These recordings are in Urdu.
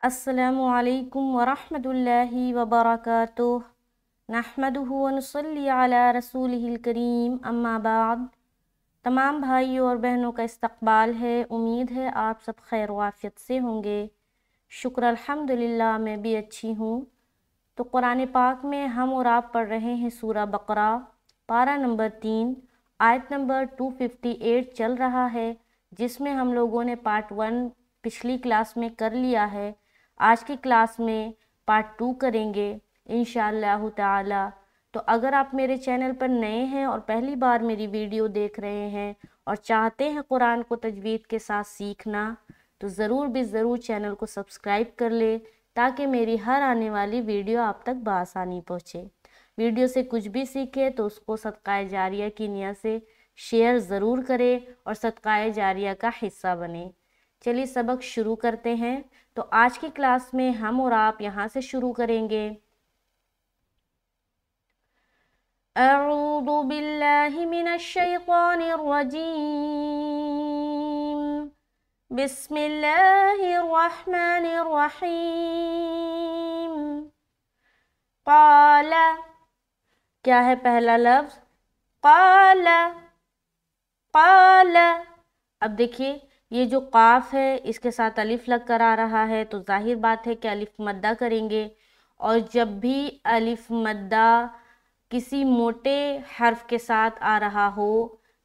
السلام علیکم ورحمۃ اللہ وبرکاتہ نحمدہ ونصلی علی رسولہ الکریم اما بعد۔ تمام بھائیوں اور بہنوں کا استقبال ہے۔ امید ہے آپ سب خیر و عافیت سے ہوں گے۔ شکر الحمدللہ میں بھی اچھی ہوں۔ تو قرآن پاک میں ہم اور آپ پڑھ رہے ہیں سورہ بقرہ، پارہ نمبر 3، آیت نمبر 258 چل رہا ہے، جس میں ہم لوگوں نے پارٹ 1 پچھلی کلاس میں کر لیا ہے۔ آج کی کلاس میں پارٹ 2 کریں گے انشاءاللہ تعالی۔ تو اگر آپ میرے چینل پر نئے ہیں اور پہلی بار میری ویڈیو دیکھ رہے ہیں اور چاہتے ہیں قرآن کو تجوید کے ساتھ سیکھنا، تو ضرور چینل کو سبسکرائب کر لے تاکہ میری ہر آنے والی ویڈیو آپ تک بآسانی پہنچے۔ ویڈیو سے کچھ بھی سیکھے تو اس کو صدقہ جاریہ کی نیت سے شیئر ضرور کرے اور صدقہ جاریہ کا حصہ بنے۔ چلیے سبق شروع کرتے ہیں۔ تو آج کی کلاس میں ہم اور آپ یہاں سے شروع کریں گے۔ اعوذ باللہ من الشیطان الرجیم، بسم اللہ الرحمن الرحیم۔ قال، کیا ہے پہلا لفظ؟ قال، قال۔ اب دیکھیے یہ جو قاف ہے اس کے ساتھ الف لگ کر آ رہا ہے، تو ظاہر بات ہے کہ الف مدہ کریں گے، اور جب بھی الف مدہ کسی موٹے حرف کے ساتھ آ رہا ہو،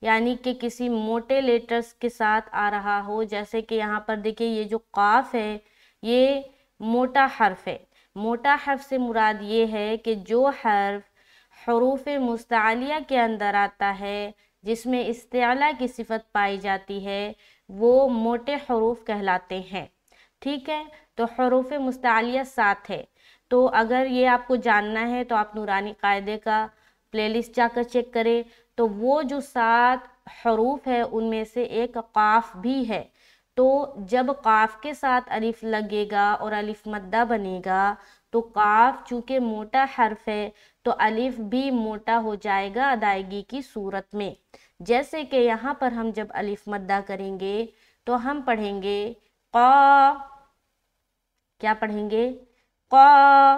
یعنی کہ کسی موٹے لیٹرز کے ساتھ آ رہا ہو، جیسے کہ یہاں پر دیکھیں یہ جو قاف ہے یہ موٹا حرف ہے۔ موٹا حرف سے مراد یہ ہے کہ جو حرف حروف مستعلیہ کے اندر آتا ہے، جس میں استعلاء کی صفت پائی جاتی ہے، وہ موٹے حروف کہلاتے ہیں۔ ٹھیک ہے، تو حروف مستعلیہ 7 ہے۔ تو اگر یہ آپ کو جاننا ہے تو آپ نورانی قاعدے کا پلے لسٹ جا کر چیک کریں، تو وہ جو 7 حروف ہے ان میں سے ایک قاف بھی ہے۔ تو جب قاف کے ساتھ الف لگے گا اور الف مدہ بنے گا تو قاف چونکہ موٹا حرف ہے تو الف بھی موٹا ہو جائے گا ادائیگی کی صورت میں۔ جیسے کہ یہاں پر ہم جب الف مدہ کریں گے تو ہم پڑھیں گے قا، کیا پڑھیں گے؟ قا۔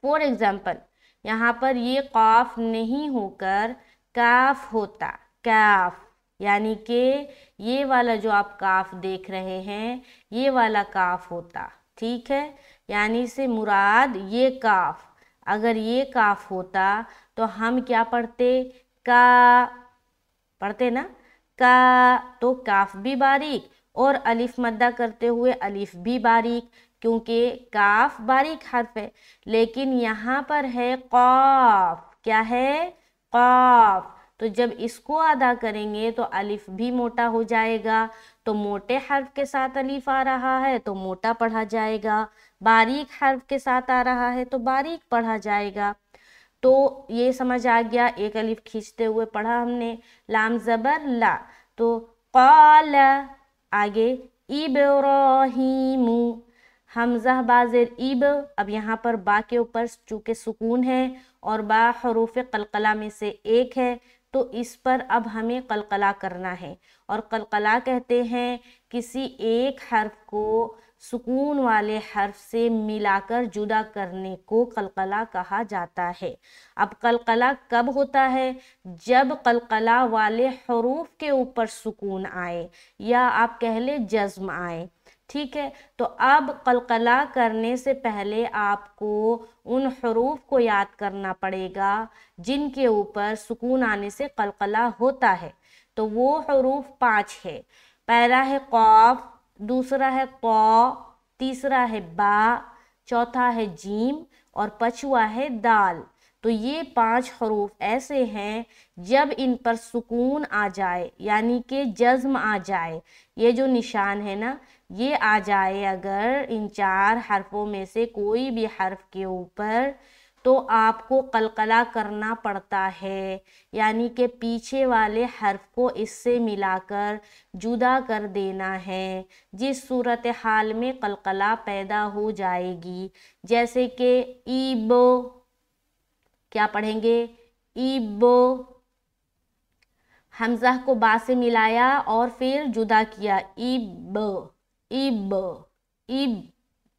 فور ایگزامپل یہاں پر یہ قاف نہیں ہو کر کاف ہوتا، کاف، یعنی کہ یہ والا جو آپ کاف دیکھ رہے ہیں یہ والا کاف ہوتا۔ ٹھیک ہے، یعنی سے مراد یہ کاف، اگر یہ کاف ہوتا تو ہم کیا پڑھتے؟ کا پڑھتے نا، کا۔ تو کاف بھی باریک اور الف مدہ کرتے ہوئے الف بھی باریک، کیونکہ کاف باریک حرف ہے، لیکن یہاں پر ہے قاف۔ کیا ہے؟ قاف۔ تو جب اس کو ادا کریں گے تو الف بھی موٹا ہو جائے گا، تو موٹے حرف کے ساتھ الف آ رہا ہے تو موٹا پڑھا جائے گا، باریک حرف کے ساتھ آ رہا ہے تو باریک پڑھا جائے گا۔ تو یہ سمجھ آ گیا، ایک الف کھینچتے ہوئے پڑھا ہم نے، لام زبر لا، تو قال۔ آگے ابراہیم، حمزہ با زیر اب، اب یہاں پر با کے اوپر چونکہ سکون ہے اور با حروف قلقلہ میں سے ایک ہے تو اس پر اب ہمیں قلقلہ کرنا ہے، اور قلقلہ کہتے ہیں کسی ایک حرف کو سکون والے حرف سے ملا کر جدا کرنے کو قلقلہ کہا جاتا ہے۔ اب قلقلہ کب ہوتا ہے؟ جب قلقلہ والے حروف کے اوپر سکون آئے یا آپ کہہ لیں جزم آئے۔ ٹھیک ہے، تو اب قلقلہ کرنے سے پہلے آپ کو ان حروف کو یاد کرنا پڑے گا جن کے اوپر سکون آنے سے قلقلہ ہوتا ہے۔ تو وہ حروف 5 ہے۔ پہلا ہے قاف، دوسرا ہے طا، تیسرا ہے با، چوتھا ہے جیم اور پانچواں ہے دال۔ تو یہ 5 حروف ایسے ہیں جب ان پر سکون آ جائے، یعنی کہ جزم آ جائے، یہ جو نشان ہے نا یہ آ جائے اگر ان 4 حرفوں میں سے کوئی بھی حرف کے اوپر، تو آپ کو قلقلہ کرنا پڑتا ہے، یعنی کہ پیچھے والے حرف کو اس سے ملا کر جدا کر دینا ہے، جس صورتحال میں قلقلہ پیدا ہو جائے گی۔ جیسے کہ ایبو، کیا پڑھیں گے؟ ایبو، حمزہ کو با سے ملایا اور پھر جدا کیا، ایب، ایب، ایب،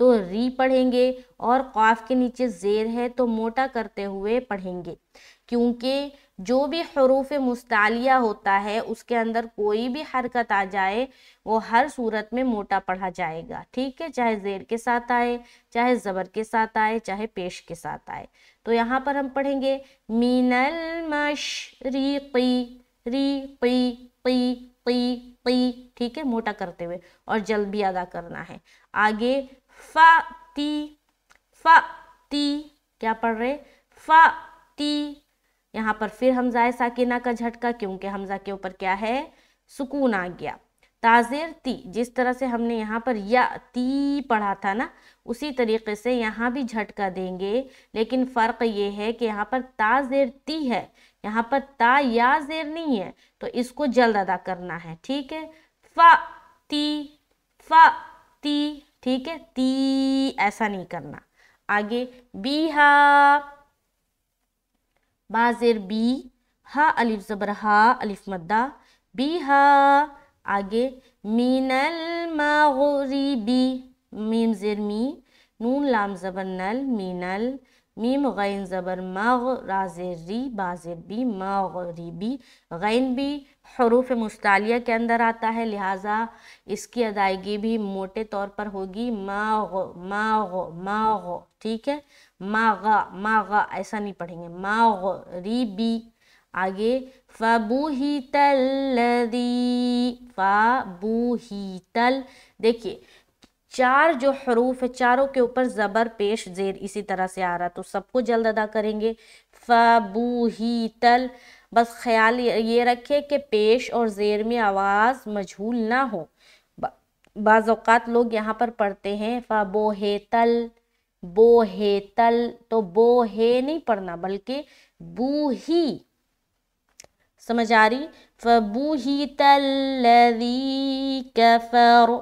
تو ری پڑھیں گے، اور قاف کے نیچے زیر ہے تو موٹا کرتے ہوئے پڑھیں گے، کیونکہ جو بھی حروف مستعلیہ ہوتا ہے اس کے اندر کوئی بھی حرکت آ جائے وہ ہر صورت میں موٹا پڑھا جائے گا، ٹھیک ہے، چاہے زیر کے ساتھ آئے، چاہے زبر کے ساتھ آئے، چاہے پیش کے ساتھ آئے۔ تو یہاں پر ہم پڑھیں گے من المشرقی، ری قی قی قی قی، ٹھیک ہے، موٹا کرتے ہوئے، اور جلد بھی ادا کرنا ہے۔ آگے فا تی، فا تی، کیا پڑھ رہے؟ فا تی، یہاں پر پھر حمزہ ساکنہ کا جھٹکا، کیونکہ حمزہ کے اوپر کیا ہے؟ سکون آ گیا۔ تازیر تی، جس طرح سے ہم نے یہاں پر یا تی پڑھا تھا نا، اسی طریقے سے یہاں بھی جھٹکا دیں گے، لیکن فرق یہ ہے کہ یہاں پر تا زیر تی ہے، یہاں پر تا یا زیر نہیں ہے، تو اس کو جلد ادا کرنا ہے، ٹھیک ہے، فا تی، فا تی، ٹھیک ہے، تی ایسا نہیں کرنا۔ آگے بیہا، با زیر بی، ہا الف زبر ہا، الف مدہ، بیہا۔ آگے من المغربی، میم زیر می، نون لام زبر نل، مینل، میم غین زبر مغ، را زیر ری، با زیر بی، مغربی۔ غین بھی حروف مستعلیہ کے اندر آتا ہے، لہٰذا اس کی ادائیگی بھی موٹے طور پر ہوگی، ماغ ماغ ماغ، ٹھیک ہے، ماغا ماغا ایسا نہیں پڑھیں گے، ماغربی۔ آگے فَبُہِتَ الَّذِی، فَبُہِتَ، دیکھیے چار جو حروف ہے چاروں کے اوپر زبر پیش زیر اسی طرح سے آ رہا، تو سب کو جلد ادا کریں گے، فَبُہِتَ، بس خیال یہ رکھے کہ پیش اور زیر میں آواز مجہول نہ ہو۔ بعض اوقات لوگ یہاں پر پڑھتے ہیں فَبُہِتَل، بوہیتل، تو بوہے نہیں پڑھنا بلکہ بوہی، سمجھ آ رہی؟ فَبُہِتَ الَّذِی کَفَرَ۔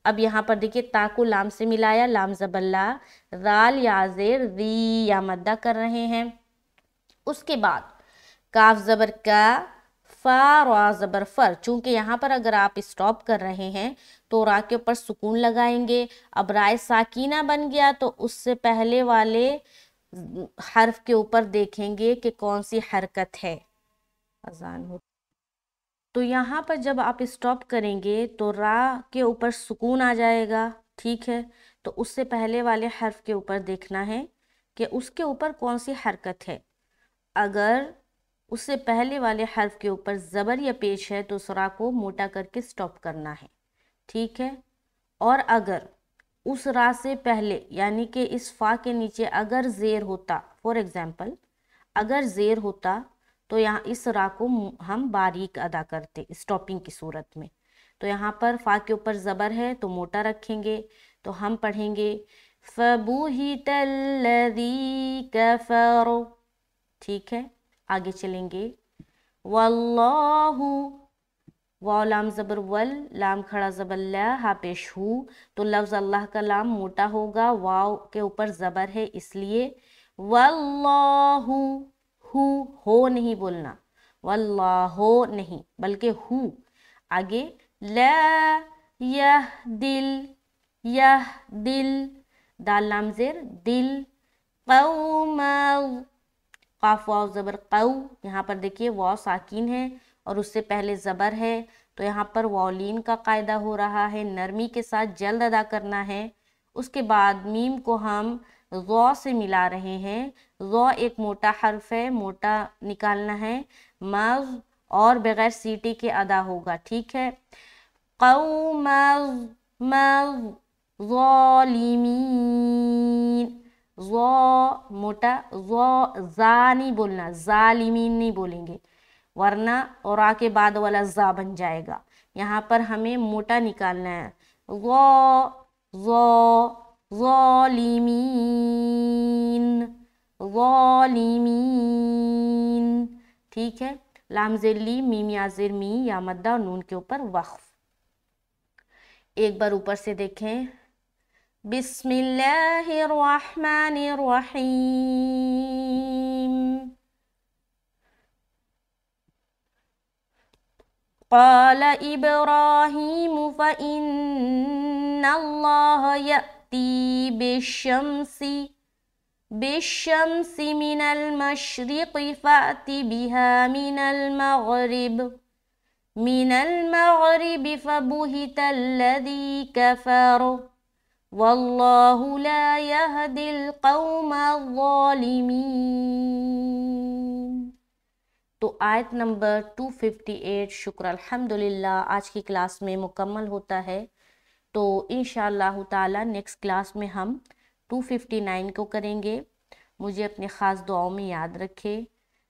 اب یہاں پر دیکھیے تا کو لام سے ملایا، لام زبر لا، رال یا زیر ری یا مدہ کر رہے ہیں، اس کے بعد کاف زبر کا، فا را زبر فر، چونکہ یہاں پر اگر آپ اسٹاپ کر رہے ہیں تو را کے اوپر سکون لگائیں گے، اب رائے ساکینہ بن گیا تو اس سے پہلے والے حرف کے اوپر دیکھیں گے کہ کون سی حرکت ہے، اذان ہو تو یہاں پر جب آپ اسٹاپ کریں گے تو را کے اوپر سکون آ جائے گا، ٹھیک ہے، تو اس سے پہلے والے حرف کے اوپر دیکھنا ہے کہ اس کے اوپر کون سی حرکت ہے، اگر اس سے پہلے والے حرف کے اوپر زبر یا پیش ہے تو اس را کو موٹا کر کے سٹاپ کرنا ہے، ٹھیک ہے، اور اگر اس را سے پہلے یعنی کہ اس فا کے نیچے اگر زیر ہوتا، فور ایگزامپل اگر زیر ہوتا تو یہاں اس را کو ہم باریک ادا کرتے سٹاپنگ کی صورت میں، تو یہاں پر فا کے اوپر زبر ہے تو موٹا رکھیں گے، تو ہم پڑھیں گے فَبُہِتَ الَّذِی کَفَرَ، ٹھیک ہے، آگے چلیں گے واللہ، واو لام زبر ول، لام کھڑا زبر لا، ہا پیش ہو، تو لفظ اللہ کا لام موٹا ہوگا، واو کے اوپر زبر ہے اس لیے واللہ، ہو نہیں بولنا، واللہ نہیں بلکہ ہو۔ آگے لا یہدل، یہدل، دال لام زیر دل، قوما، قاف واو زبر قو، یہاں پر دیکھیے واو ساکین ہے اور اس سے پہلے زبر ہے، تو یہاں پر واولین کا قاعدہ ہو رہا ہے، نرمی کے ساتھ جلد ادا کرنا ہے۔ اس کے بعد میم کو ہم غو سے ملا رہے ہیں، غو ایک موٹا حرف ہے، موٹا نکالنا ہے، مغ اور بغیر سیٹی کے ادا ہوگا، ٹھیک ہے، قوم مغ ظالمین، ظا موٹا، زا نہیں بولنا، ظالمین نہیں بولیں گے ورنہ اور آ کے بعد والا زا بن جائے گا، یہاں پر ہمیں موٹا نکالنا ہے، ظالمین، ظالمین، ٹھیک ہے، لام زیر لی، میم یا زیر می یا مدہ اور نون کے اوپر وقف۔ ایک بار اوپر سے دیکھیں، بسم اللہ الرحمن الرحیم، قال ابراہیم فإن اللہ فأتی بالشمس من المشرق فأت بها من المغرب فبهت الذي كفر واللہ لا يهدي القوم الظالمین۔ تو آیت نمبر 258 شکر الحمدللہ آج کی کلاس میں مکمل ہوتا ہے۔ تو انشاءاللہ تعالی نیکسٹ کلاس میں ہم 259 کو کریں گے۔ مجھے اپنے خاص دعاؤں میں یاد رکھے۔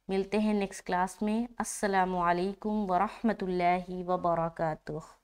ملتے ہیں نیکسٹ کلاس میں۔ السلام علیکم ورحمۃ اللہ وبرکاتہ۔